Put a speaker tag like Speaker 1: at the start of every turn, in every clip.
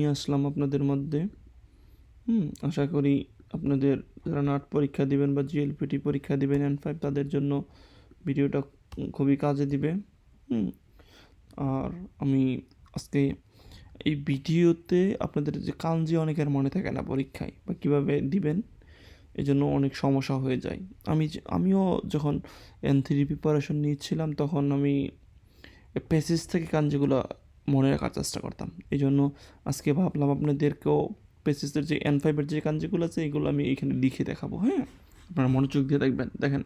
Speaker 1: নিয়ে আসলাম আপনাদের মধ্যে। আশা করি আপনাদের যারা নাট পরীক্ষা দিবেন বা জিএলপিটি পরীক্ষা দিবেন N5 তাদের জন্য ভিডিওটা খুবই কাজে দিবে। আর আমি আজকে এই ভিডিওতে আপনাদের যে কাঞ্জি অনেকের মনে থাকে না পরীক্ষায় বা কীভাবে দিবেন, এজন্য অনেক সমস্যা হয়ে যায়। আমিও যখন N3 প্রিপারেশন নিচ্ছিলাম তখন আমি প্যাসেজ থেকে কাঞ্জিগুলো মনে রাখার চেষ্টা করতাম। এই জন্য আজকে ভাবলাম আপনাদেরকেও প্যাসেজের যে N5-এর যে কাঞ্জিগুলো আছে এগুলো আমি এখানে লিখে দেখাবো। হ্যাঁ, আপনারা মনোযোগ দিয়ে দেখবেন। দেখেন,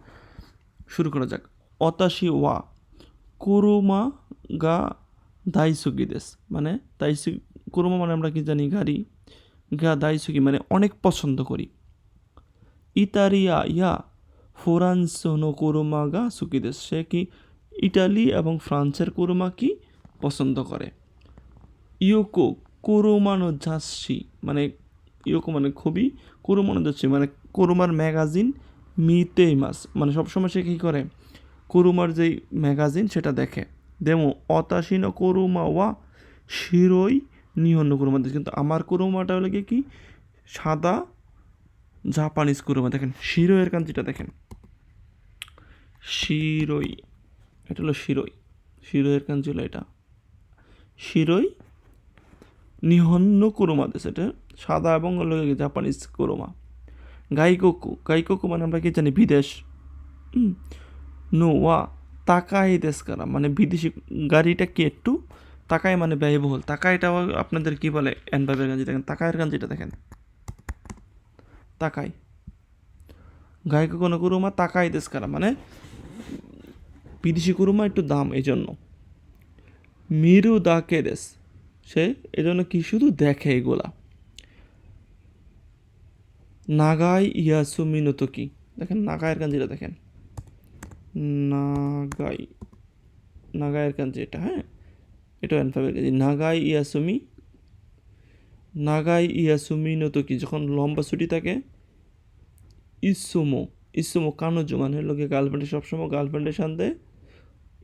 Speaker 1: শুরু করা যাক। অতাশি ওয়া কুরুমা গা দাইসুকি দেশ, মানে কুরুমা মানে আমরা কি জানি গাড়ি, গা দাইসুকি মানে অনেক পছন্দ করি। ইতারিয়া ইয়া ফোরান্সোনো কুরুমা গা সুকি দেশ, সে কি ইটালি এবং ফ্রান্সের কুরুমা কি পছন্দ করে। ইয়োকো কুরুমানো জাসি, মানে ইয়োকো মানে খুবই, কুরুমানো জাসি মানে কুরুমার ম্যাগাজিন মিতেইমাস, মানে সবসময় সে কী করে কুরুমার যেই ম্যাগাজিন সেটা দেখে। দেমো অতাশিনো কুরুমা ওয়া শিরোই নিহন্য কুরুমা দেশ, কিন্তু আমার কুরুমাটা হলে কি সাদা জাপানিজ কুরুমা। দেখেন শিরোয়ের কাঞ্জিটা দেখেন, শিরোই, এটা হলো শিরোই, শিরোয়ের কাঞ্জি হলো এটা শিরোই নিহন্য কুরুমা দেশ, এটা সাদা এবং জাপানিজ কুরুমা। গাইকোকু মানে আমরা কি জানি বিদেশ। নো ওয়া তাকাই দেশ কারা, মানে বিদেশি গাড়িটা কি একটু তাকাই মানে ব্যয়বহুল। তাকাইটাও আপনাদের কি বলে N5-এর গাঞ্জি দেখেন, তাকাইয়ের গাঞ্জিটা দেখেন, তাকাই গাইকোকু নো কুরুমা তাকাই দেশ কারা, মানে বিদেশি কুরুমা একটু দাম, এই জন্য। মিরু দাকে দেশ, সে এজন্য কি শুধু দেখে এগুলা। নাগাই ইয়াসুমি নোতোকি, দেখেন নাগাইয়ের কাঞ্জিটা দেখেন, নাগাই, নাগাইয়ের কাঞ্জি এটা। হ্যাঁ, এটা N5-এর কাঞ্জি। নাগাই ইয়াসুমি নোতোকি, যখন লম্বা ছুটি থাকে। ইসুমো, ইসুমো কানোজো মানে লোকে গার্লফ্রেন্ডের, সবসময় গার্লফ্রেন্ডের সাথে।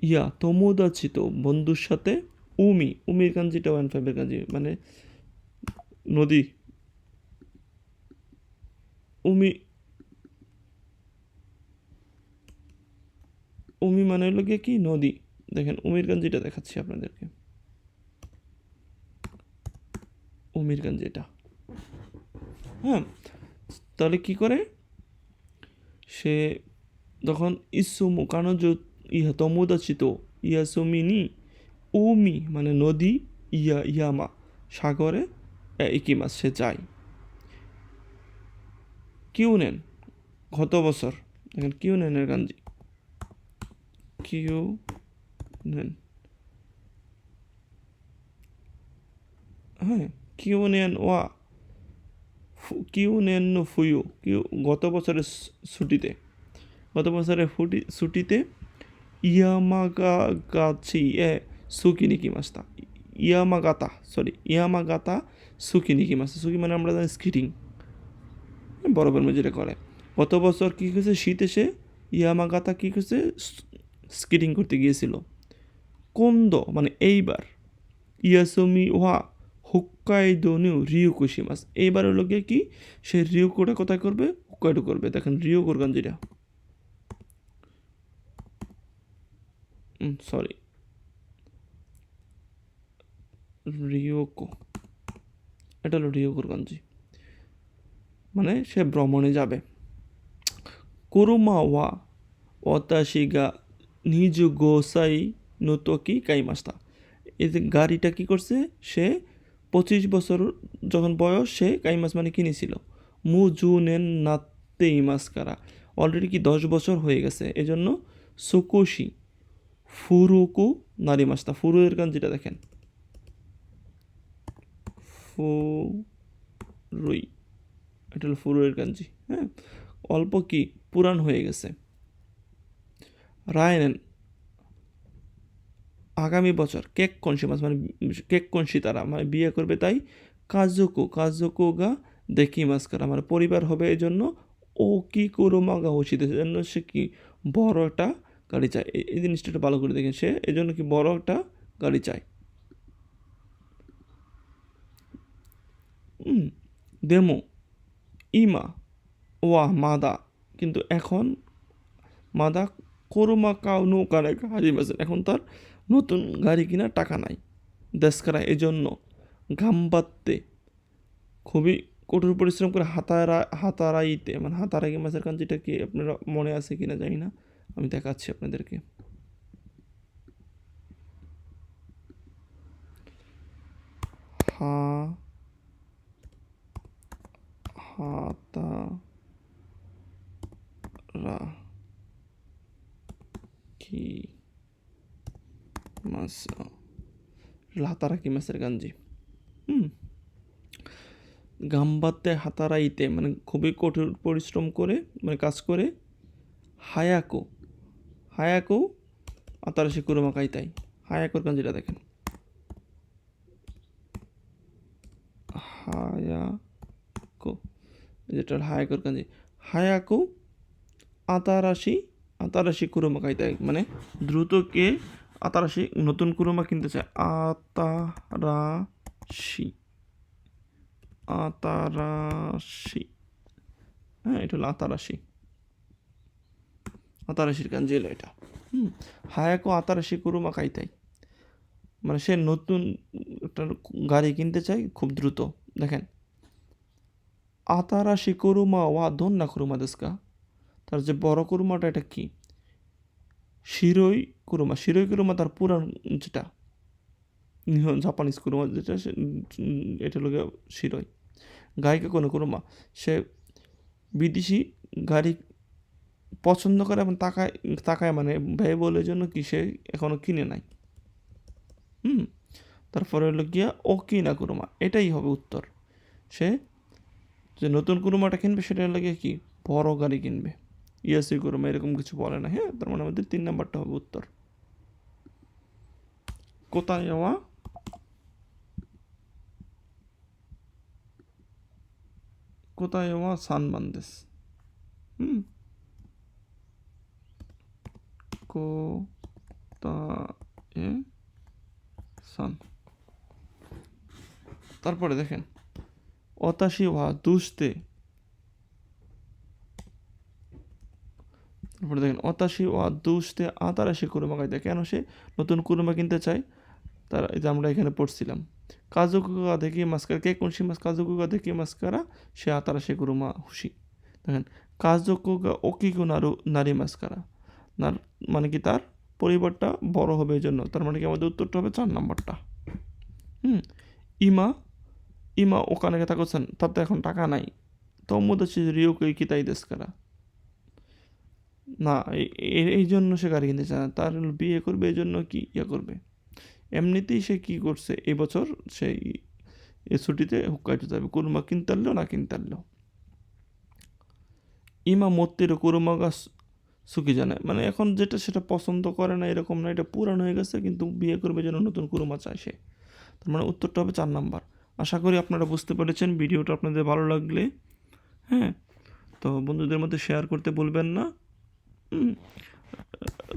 Speaker 1: ইয়া তোমোদাচি তো বন্ধুর সাথে। উমির কাঞ্জিটাও N5-এর কাঞ্জি, মানে নদী। উমি মানে হলো গিয়ে কি নদী। দেখেন উমির কাঞ্জিটা দেখাচ্ছি আপনাদেরকে, উমির কাঞ্জি এটা। হ্যাঁ, তাহলে কি করে সে যখন ইসুমু কানোজো ইহা তোমোদাচি তো ইয়াসুমি নি উমি মানে নদী, ইয়ামা সাগরে, ইকিমাস সে যায়। কিউনেন গত বছর, দেখেন কিউনেনের কাঞ্জি, কিউনেন। হ্যাঁ, কিউনেন ওয়া কিউনেন নো ফুয়ু, গত বছরের ছুটিতে, গত বছরের ছুটিতে ইয়ামাগাগাচি এ সুকি নিকি মাস্তা, ইয়ামাগাতা সুকি নিকি মাস্তা। সুকি মানে আমরা জানি স্কিটিং, বরফের মধ্যে যেটা করে। গত বছর কী হয়েছে, শীত এসে ইয়ামাগাতা কী হয়েছে, স্কিটিং করতে গিয়েছিল। কোন্দো মানে এইবার, ইয়াসুমি ওয়া হোক্কাইদো নিউ রিয়োকুশিমাস, এইবার হলো গিয়ে কি সে রিয়োকোটা কোথায় করবে, হোক্কাইডো করবে। দেখেন রিয়োকোর গাঞ্জিটা, সরি রিয়োকো, এটা হলো রিয়োকোর গাঞ্জি, মানে সে ভ্রমণে যাবে। কুরুমা ওয়া ওয়াতাশি গা নিজু গোসাই নোতোকি কাইমাস্তা, এই যে গাড়িটা কী করছে, সে 25 বছর যখন বয়স সে কাইমাস মানে কিনেছিল। মুজুনেন নাত্তে ইমাস্কারা, অলরেডি কি 10 বছর হয়ে গেছে, এজন্য সুকুশি ফুরুকু নারিমাস্তা। ফুরুয়ের গান যেটা দেখেন, ফুরুই, এটা হলো ফুরুয়ের গাঞ্জি। হ্যাঁ, অল্প কি পুরান হয়ে গেছে। রায়নেন আগামী বছর কেক কনসিমাস মানে কেক কনসি, তারা মানে বিয়ে করবে, তাই কাজুকো গা দেখি মাস্কারা মানে পরিবার হবে, এই জন্য ও কি কুরুমা গা ওশিদের জন্য সে কি বড় একটা গাড়ি চায়। এই জিনিসটা একটু ভালো করে দেখেন, সে এই জন্য কি বড় একটা গাড়ি চায়। 데모, ইমা, ওয়া, মাদা। কিন্তু এখন মাদা কোরোমা কাউনো কানেকা হাজিমাসেন, এখন তার নতুন গাড়ি কেনার টাকা নাই। দেশকারা এজন্য গাম্বাত্তে, খুবই কঠোর পরিশ্রম করে হাতারাইতে, মানে হাতারাই মাসের কাঞ্জিটা কি আপনারা মনে আছে কিনা জানি না, আমি দেখাচ্ছি আপনাদেরকে। হা হাতারা কি মাস, হাতারাকি মাসের কাঞ্জি। গাম্বাতে হাতারাইতে মানে খুবই কঠোর পরিশ্রম করে, মানে কাজ করে। হায়াকো, হায়াকো আতারাশি কুরুমা কাইতাই। হায়াকোর কাঞ্জিটা দেখেন, হায়াকো, যেটা হায়াকোর কাঞ্জি। হায়াকো আতারাশি, আতারাশি কুরুমা কাইতাই মানে দ্রুতকে আতারাশি নতুন কুরুমা কিনতে চায়। আতারাশি, আতারাশি, হ্যাঁ এটা হলো আতারাশি, আতারাশির কাঞ্জি হলো এটা। হায়াকো আতারাশি কুরুমা কাইতাই মানে সে নতুন একটা গাড়ি কিনতে চায় খুব দ্রুত। দেখেন, আতারাশি কুরুমা ওয়া দোন্না কুরুমা দেস্কা, তার যে বড় কুরুমাটা এটা কি? শিরোই কুরুমা। শিরোই কুরুমা তার পুরান যেটা জাপানিজ কুরুমা যেটা, এটা হলো শিরোই। গায়িকা কোনো কুরুমা, সে বিদেশি গাড়ি পছন্দ করে এবং তাকায় তাকায় মানে ব্যয় বলে জন্য কি সে এখনও কিনে নাই। তারপরে হলো গিয়া ওকিনা কুরুমা, এটাই হবে উত্তর। সে যে নতুন কুরুমাটা কিনবে সেটা হলো গিয়ে কি বড় গাড়ি কিনবে। ইয়াসি কুরুমা এরকম কিছু বলে না, হ্যাঁ তার মানে আমাদের 3 নাম্বারটা হবে উত্তর। কোথায় যাওয়া, কোথায় যাওয়া সান বান্দেস। কোথায় সান। তারপরে দেখেন অতাশি ওয়া দুস্তে, তারপরে দেখেন অতাশি ওয়া দুস্তে আতারাশি কুরুমা কাইতে, কেন সে নতুন কুরুমা কিনতে চায়? তার এই যে আমরা এখানে পড়ছিলাম কাজুকুগা দেখি মাস্কারা, কে কোন মাস কাজুকুগা দেখি মাস্কারা, সে আতারাশি কুরুমা হুশি। দেখেন কাজুকুগা ওকিগু নারী মাস্কারা, মানে কি তার পরিবারটা বড় হবে এই জন্য। তার মানে কি আমাদের উত্তরটা হবে 4 নাম্বারটা। ইমা, ইমা ওখানে থাকছেন, তার তো এখন টাকা নাই। তোমোদাচি রিওকে কিতাই দেস্কারা, না এই জন্য সে গাড়ি কিনতে চায় না, তার বিয়ে করবে এই জন্য কি ইয়ে করবে। এমনিতেই সে কি করছে এই বছর সেই এ ছুটিতে হুক্কাইতে যাবে, কুরমা কিনতে পারলেও না কিনতে পারলেও। ইমা মত্তির কুরমা গাছ সুখী জানে, মানে এখন যেটা সেটা পছন্দ করে না এরকম না, এটা পুরানো হয়ে গেছে কিন্তু বিয়ে করবে যেন নতুন কুরমা চায় সে। তার মানে উত্তরটা হবে 4 নাম্বার। আশা করি আপনারা বুঝতে পেরেছেন। ভিডিওটা আপনাদের ভালো লাগলে হ্যাঁ তো বন্ধুদের মধ্যে শেয়ার করতে ভুলবেন না।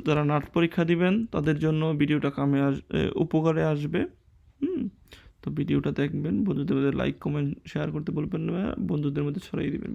Speaker 1: যারা নাট পরীক্ষা দিবেন তাদের জন্য ভিডিওটা উপকারে আসবে। তো ভিডিওটা দেখবেন, বন্ধুদের মধ্যে লাইক কমেন্ট শেয়ার করতে ভুলবেন না, বন্ধুদের মধ্যে ছড়িয়ে দিবেন।